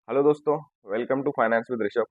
Hello दोस्तों। Welcome to finance with Rishabh.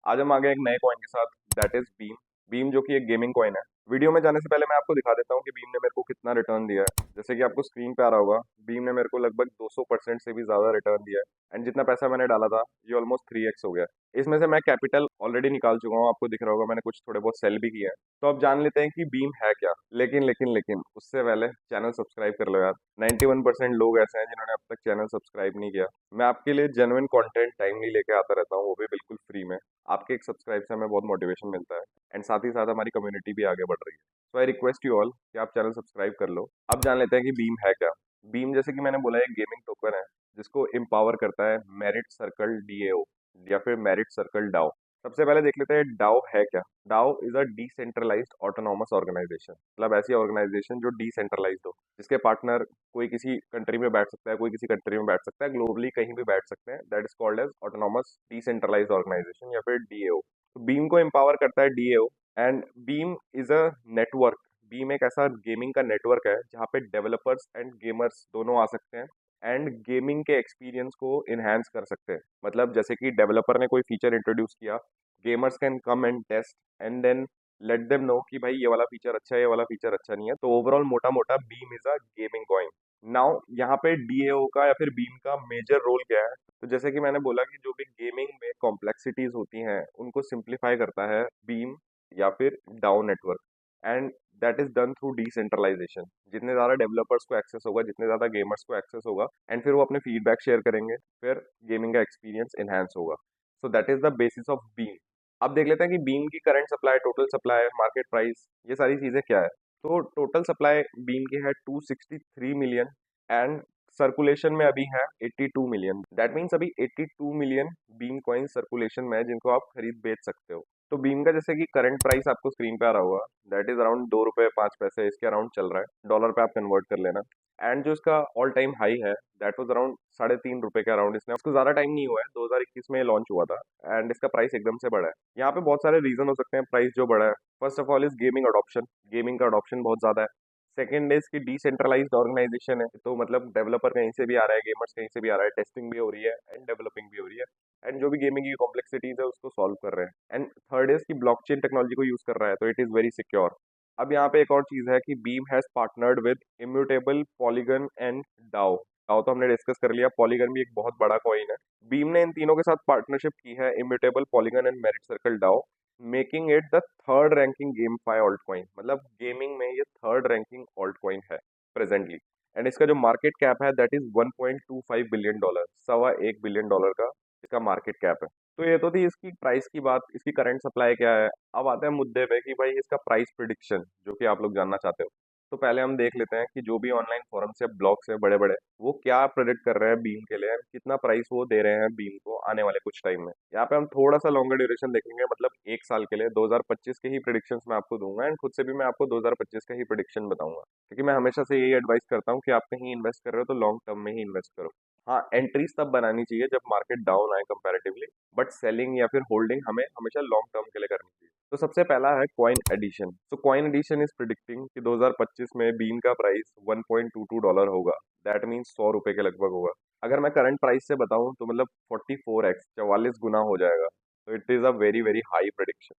आज हम आ गए एक नए कॉइन के साथ, दैट इज बीम। बीम जो कि एक गेमिंग कॉइन है। वीडियो में जाने से पहले मैं आपको दिखा देता हूँ कि बीम ने मेरे को कितना रिटर्न दिया है। जैसे कि आपको स्क्रीन पे आ रहा होगा, बीम ने मेरे को लगभग 200% से भी ज्यादा रिटर्न दिया है। एंड जितना पैसा मैंने डाला था, ये ऑलमोस्ट 3x हो गया। इसमें से मैं कैपिटल ऑलरेडी निकाल चुका हूँ, आपको दिख रहा होगा। मैंने कुछ थोड़े बहुत सेल भी किए हैं। तो अब जान लेते हैं कि बीम है क्या। लेकिन उससे पहले चैनल सब्सक्राइब कर लो यार। 91% लोग ऐसे हैं जिन्होंने अब तक चैनल सब्सक्राइब नहीं किया। मैं आपके लिए जेन्युइन कंटेंट टाइमली लेके आता रहता हूँ, वो भी बिल्कुल फ्री में। आपके एक सब्सक्राइब से हमें बहुत मोटिवेशन मिलता है। एंड साथ ही साथ हमारी कम्युनिटी भी आगे बढ़ रही है। सो आई रिक्वेस्ट यू ऑल कि आप चैनल सब्सक्राइब कर लो। अब जान लेते हैं कि बीम है क्या। बीम, जैसे कि मैंने बोला, एक गेमिंग टोकन है जिसको एम्पावर करता है मेरिट सर्कल डीएओ या फिर मेरिट सर्कल डाओ। सबसे पहले देख लेते हैं डाओ है क्या। DAO is a decentralised autonomous organisation, मतलब ऐसी ऑर्गेनाइजेशन जो डिसेंट्रलाइज्ड हो, जिसके पार्टनर कोई किसी कंट्री में बैठ सकता है, कोई किसी कंट्री में बैठ सकता है, ग्लोबली कहीं भी बैठ सकते हैं। That is called as autonomous decentralised organisation या फिर डीएओ। तो बीम को एम्पावर करता है DAO. And Beam is a network. Beam एक ऐसा गेमिंग का नेटवर्क है जहाँ पे डेवलपर्स एंड गेमर्स दोनों आ सकते हैं एंड गेमिंग के एक्सपीरियंस को इनहेंस कर सकते हैं। मतलब जैसे कि डेवलपर ने कोई फीचर इंट्रोड्यूस किया, gamers can come and test and then let them know कि भाई ये वाला फीचर अच्छा है, ये वाला फीचर अच्छा नहीं है। तो ओवरऑल मोटा मोटा beam is a gaming coin. Now यहाँ पे डीएओ का या फिर बीम का मेजर रोल क्या है। तो जैसे कि मैंने बोला कि जो भी गेमिंग में कॉम्प्लेक्सिटीज होती हैं उनको सिंप्लीफाई करता है बीम या फिर DAO network. And that is done through decentralisation. जितने ज्यादा डेवलपर्स को एक्सेस होगा, जितने ज्यादा गेमर्स को एक्सेस होगा, एंड फिर वो अपने फीडबैक शेयर करेंगे, फिर गेमिंग का एक्सपीरियंस एनहांस होगा। So that is the basis of beam. अब देख लेते हैं कि बीम की current supply, total supply, market price, ये सारी चीजें क्या है। तो टोटल सप्लाई बीम की है 263 मिलियन एंड सर्कुलेशन में अभी है 82 मिलियन। दैट मीन्स अभी 82 मिलियन बीम कॉइन सर्कुलेशन में है जिनको आप खरीद बेच सकते हो। तो बीम का जैसे कि करंट प्राइस आपको स्क्रीन पे आ रहा होगा, दैट इज अराउंड 2 रुपए 5 पैसे, इसके अराउंड चल रहा है। डॉलर पे आप कन्वर्ट कर लेना। एंड जो इसका ऑल टाइम हाई है, दैट वाज अराउंड 3.5 रुपए के अराउंड। इसने उसको ज्यादा टाइम नहीं हुआ है, 2021 में लॉन्च हुआ था। एंड इसका प्राइस एकदम से बढ़ा है। यहाँ पे बहुत सारे रीजन हो सकते हैं प्राइस जो बढ़ा है। First of all is gaming adoption. Gaming का अडॉप्शन बहुत ज्यादा है। सेकेंड इज की डिसेंट्रलाइज्ड ऑर्गेनाइजेशन है, तो मतलब डेवलपर कहीं से भी आ रहा है, गेमर्स कहीं से भी आ रहा है, टेस्टिंग भी हो रही है एंड डेवलपिंग भी हो रही है। एंड जो भी गेमिंग की कॉम्प्लेक्सिटीज है उसको सॉल्व कर रहे हैं। एंड थर्ड इज की ब्लॉकचेन टेक्नोलॉजी को यूज कर रहा है, तो इट इज वेरी सिक्योर। अब यहाँ पे एक और चीज है कि Beam has partnered with Immutable, Polygon and DAO. DAO तो हमने डिस्कस कर लिया, पॉलीगन भी एक बहुत बड़ा कॉइन है। बीम ने इन तीनों के साथ पार्टनरशिप की है, Immutable, Polygon and Merit Circle DAO, making it the third ranking game fi alt coin. मतलब गेमिंग में ये थर्ड रैंकिंग ऑल्ट कॉइन है प्रेजेंटली। एंड इसका जो मार्केट कैप है that is 1.25 billion dollar, $1.25 billion का इसका मार्केट कैप है। तो ये तो थी इसकी प्राइस की बात, इसकी करंट सप्लाई क्या है। अब आते हैं मुद्दे पे कि भाई इसका प्राइस प्रिडिक्शन जो कि आप लोग जानना चाहते हो। तो पहले हम देख लेते हैं कि जो भी ऑनलाइन फोरम्स या ब्लॉग्स है बड़े बड़े, वो क्या प्रेडिक्ट कर रहे हैं बीम के लिए, कितना प्राइस वो दे रहे हैं बीम को आने वाले कुछ टाइम में। यहाँ पे हम थोड़ा सा लॉन्गर ड्यूरेशन देखेंगे, मतलब 1 साल के लिए। 2025 के ही प्रिडिक्शंस मैं आपको दूंगा एंड खुद से भी मैं आपको 2025 का ही प्रिडिक्शन बताऊंगा, क्योंकि मैं हमेशा से यही एडवाइस करता हूँ कि आप कहीं इन्वेस्ट कर रहे हो तो लॉन्ग टर्म में ही इन्वेस्ट करो। हाँ, एंट्रीज तब बनानी चाहिए जब मार्केट डाउन आए कंपैरेटिवली, बट सेलिंग या फिर होल्डिंग हमें हमेशा लॉन्ग टर्म के लिए करनी चाहिए। तो सबसे पहला है कॉइन एडिशन। तो कॉइन एडिशन इज प्रिडिक्टिंग कि 2025 में बीम का प्राइस $1.22 होगा। दैट मीन्स 100 रुपए के लगभग होगा। अगर मैं करंट प्राइस से बताऊं तो मतलब 44x, 44 गुना हो जाएगा। तो it is a very very high prediction.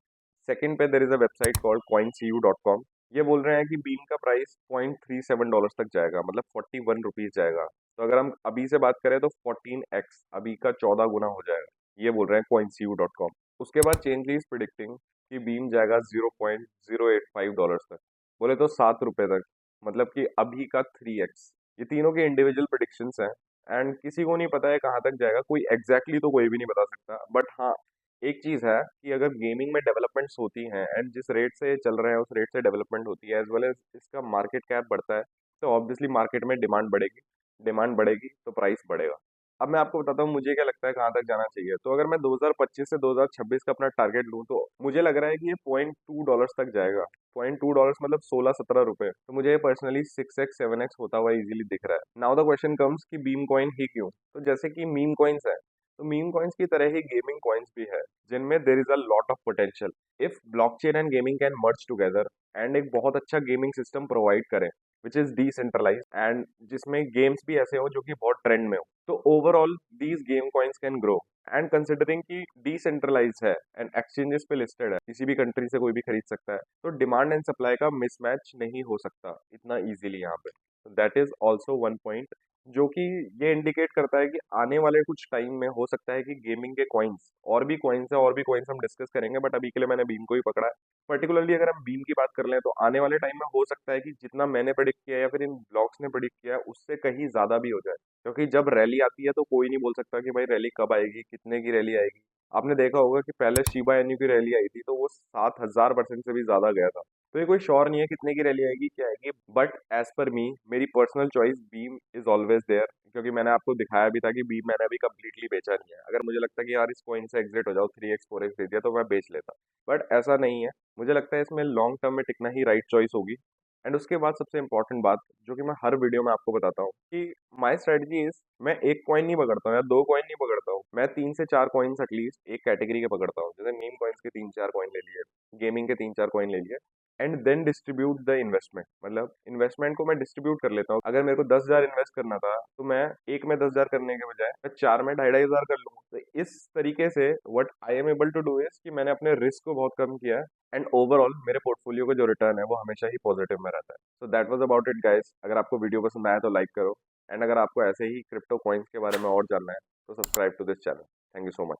Second पे there is a website called coincu.com। ये बोल रहे हैं कि बीम का प्राइस $0.37 तक जाएगा, मतलब 41 रुपीज जाएगा। तो अगर हम अभी से बात करें तो 14x, अभी का 14 गुना हो जाएगा। ये बोल रहे हैं coincu.com। उसके बाद चेंजली इज प्रिडिक्टिंग कि बीम जाएगा $0.085 तक, बोले तो 7 रुपए तक, मतलब कि अभी का 3x। ये तीनों के इंडिविजुअल प्रिडिक्शंस हैं एंड किसी को नहीं पता है कहाँ तक जाएगा। कोई एग्जैक्टली तो कोई भी नहीं बता सकता, बट हाँ, एक चीज है कि अगर गेमिंग में डेवलपमेंट्स होती हैं एंड जिस रेट से चल रहे हैं उस रेट से डेवलपमेंट होती है, एज वेल एज इसका मार्केट कैप बढ़ता है, तो ऑब्वियसली मार्केट में डिमांड बढ़ेगी। डिमांड बढ़ेगी तो प्राइस बढ़ेगा। अब मैं आपको बताता हूँ मुझे क्या लगता है कहाँ तक जाना चाहिए। तो अगर मैं 2025 से 2026 का अपना टारगेट लूँ तो मुझे लग रहा है कि ये $0.2 तक जाएगा। $0.2 मतलब 16-17 रुपए। तो मुझे पर्सनली 6x 7x होता हुआ इजीली दिख रहा है। नाउ द क्वेश्चन कम्स कि बीम कॉइन ही क्यों। तो जैसे कि मीम कॉइन्स है, तो मीम कॉइन्स की तरह ही गेमिंग कॉइन्स भी है जिनमें देर is a lot of potential. If blockchain and gaming can merge together and एक बहुत अच्छा गेमिंग सिस्टम प्रोवाइड करें, विच इज डिसेंट्रलाइज एंड जिसमें गेम्स भी ऐसे हो जो कि बहुत ट्रेंड में हो। तो overall these game coins can grow and considering कि डिसेंट्रलाइज है एंड एक्सचेंजेस पे लिस्टेड है, किसी भी कंट्री से कोई भी खरीद सकता है, तो डिमांड एंड सप्लाई का मिसमैच नहीं हो सकता इतना इजीली यहाँ पे। That is also one point जो कि ये इंडिकेट करता है कि आने वाले कुछ टाइम में हो सकता है कि गेमिंग के कॉइन्स, और भी कॉइन्स है, और भी कॉइन्स हम डिस्कस करेंगे, बट अभी के लिए मैंने बीम को ही पकड़ा है। पर्टिकुलरली अगर हम बीम की बात कर लें तो आने वाले टाइम में हो सकता है कि जितना मैंने प्रेडिक्ट किया है या फिर इन ब्लॉग्स ने प्रेडिक्ट किया है उससे कहीं ज्यादा भी हो जाए, क्योंकि जब रैली आती है तो कोई नहीं बोल सकता कि भाई रैली कब आएगी, कितने की रैली आएगी। आपने देखा होगा कि पहले शिबा इनू की रैली आई थी तो वो 7,000% से भी ज्यादा गया था। तो ये कोई श्योर नहीं है कितने की रैली आएगी, क्या आएगी, बट एज पर मी मेरी personal choice Beam is always there, क्योंकि मैंने आपको दिखाया भी था कि बीम मैंने अभी कंप्लीटली बेचा नहीं है। अगर मुझे लगता है कि यार इस कॉइन से एग्जिट हो जाओ, 3x 4x दे दिया, तो मैं बेच लेता, बट ऐसा नहीं है। मुझे लगता है इसमें लॉन्ग टर्म में टिकना ही राइट चॉइस होगी। एंड उसके बाद सबसे इंपॉर्टेंट बात जो कि मैं हर वीडियो में आपको बताता हूँ कि माई स्ट्रेटजी इज, मैं एक कॉइन नहीं पकड़ता हूँ या दो कॉइन नहीं पकड़ता हूँ, मैं 3 से 4 कॉइन्स एटलीस्ट एक कैटेगरी के पकड़ता हूँ। जैसे मीम कॉइन्स के 3 4 कॉइन ले लिए, गेमिंग के 3 4 कॉइन ले लिए, and then distribute the investment, मतलब इन्वेस्टमेंट को मैं डिस्ट्रीब्यूट कर लेता हूँ। अगर मेरे को 10,000 इन्वेस्ट करना था तो मैं एक में 10,000 करने के बजाय मैं चार में 2,500 कर लूँ। तो इस तरीके से what I am able to do is कि मैंने अपने रिस्क को बहुत कम किया है एंड ओवरऑल मेरे पोर्टफोलियो का जो रिटर्न है वो हमेशा ही पॉजिटिव में रहता है। So that was about it guys. अगर आपको वीडियो पसंद आया तो लाइक करो, एंड अगर आपको ऐसे ही क्रिप्टो कॉइन्स के बारे में और जानना है तो subscribe to this channel. Thank you so much.